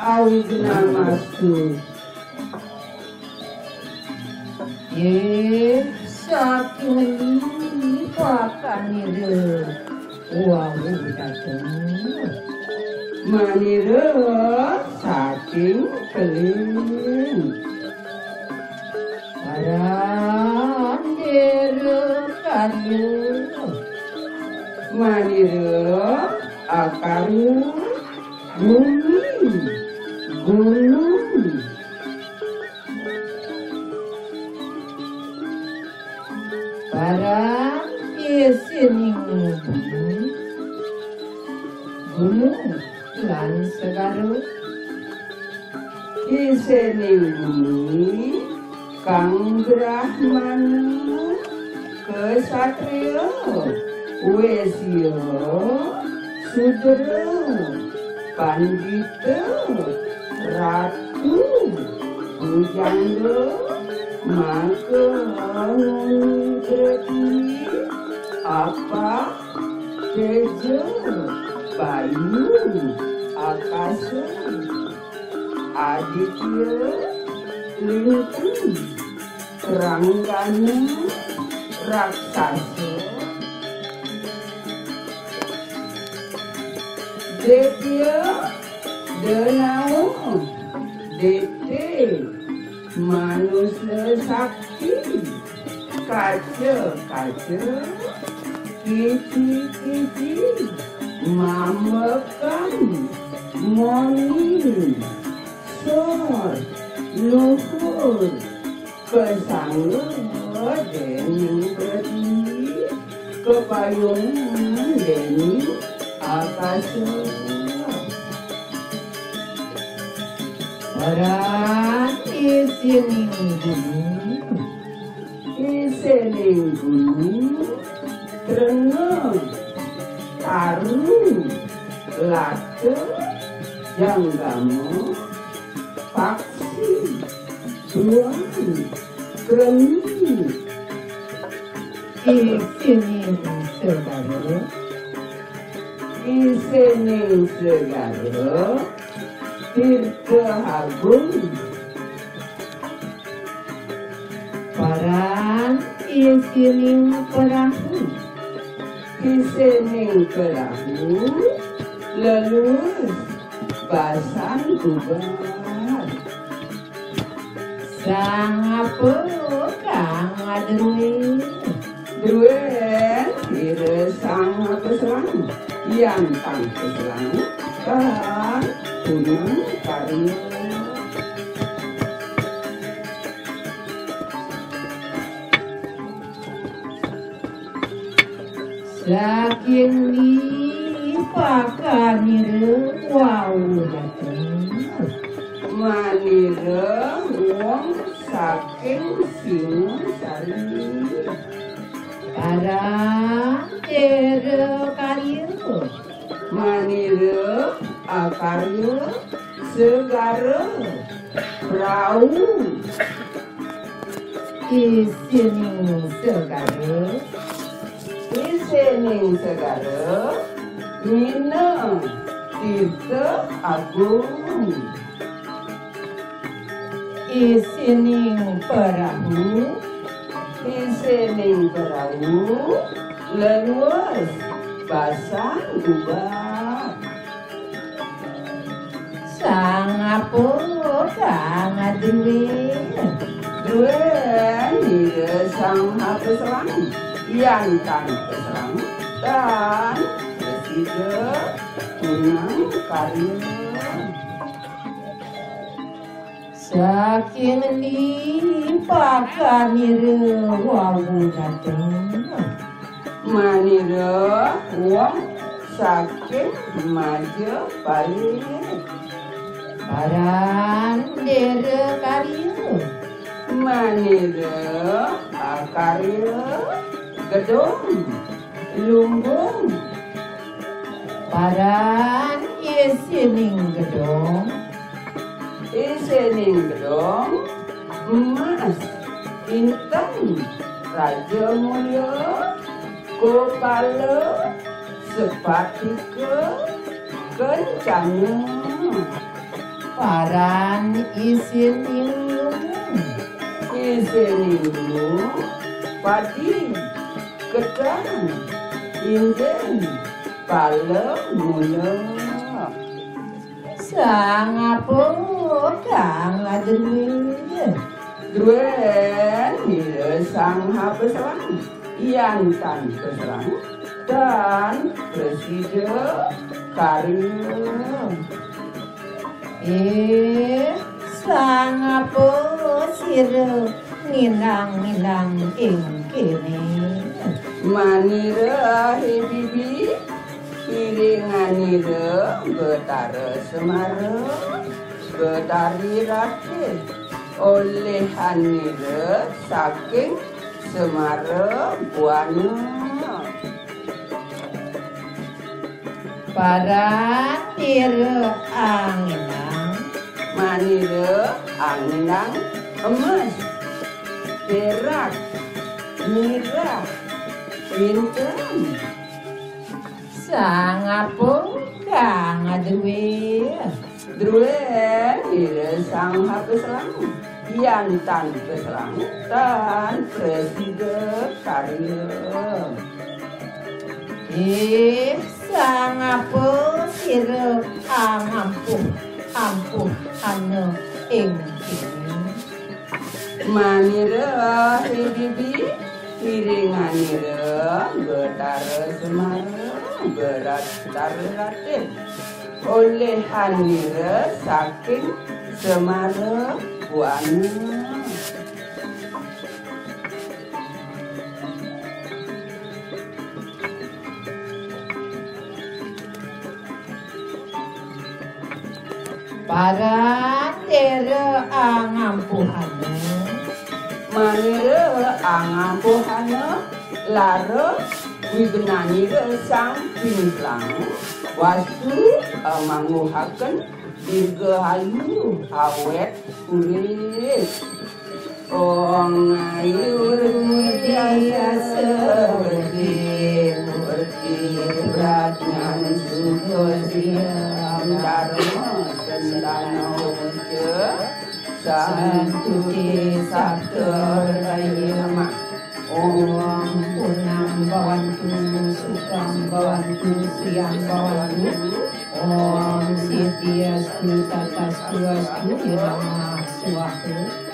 awijnamastu. Ye saking lipakanire wawu dateng manire saking kelin arandere karya manire akarya bumi gunung para isining gunung lan segara isining bumi kang brahmana kesatria wesya sudra pandita ratu bujangga maka ngerti apa teja bayu akasa aditya lintang ranggana raksasa Detya denau dete manusia sakti kaca-kaca kici-kici mamekan moni sor luhur kesangga dening berarti kepayung dening akasa para isining gunung terengah taru lata janggama paksi tuan kremi isining segala tirta agung paran isining perahu lelus basan gubar sang apa kang adruin tira sang apa selang yang tang selang kan turun karya saking lipakanire wawu dateng manire wong saking Singasari arandere karya manire akarya segara prau isining segara mina tirta agung isining perahu leluas basan gubar sang apa kang adruin nira sang apa selang yang kang selang dan ketiga tunang karya saking lipakanire wawu dateng manira wong saking Majapahit arandere karya manira akarya gedung lumbung paran isining gedung emas intan raja mulya kepala sepatika kencana Paran isin ilmu padi gedang inden palem mula sangapo kang adruwe druen hira sang hapeserang yantan peserang dan presiden karya sangapo sira nginang-nginang ing kene manira bibi piringanira betara semara betari rakyat olehanira saking semara buana para tira anginang manira anginang emas perak merah bintang sangapo kang adruwe ira sang hapeserang yantan peserang tan presiden karya sangapo sira ampuh ana ing kene manira bibi piringanira betara semara berat ratin olehanira saking semara buana para tera angampuhana manira angampuhana lara wibenanira sang pimplang wastu manguhaken dirgahayu awet urip ngayur biasa seperti beratnya sudosiam dharma sendana santuti sabda rayama om punam bawantu sukam bawantu siyam bawantu om sitiastu tatastu astu irama suwastu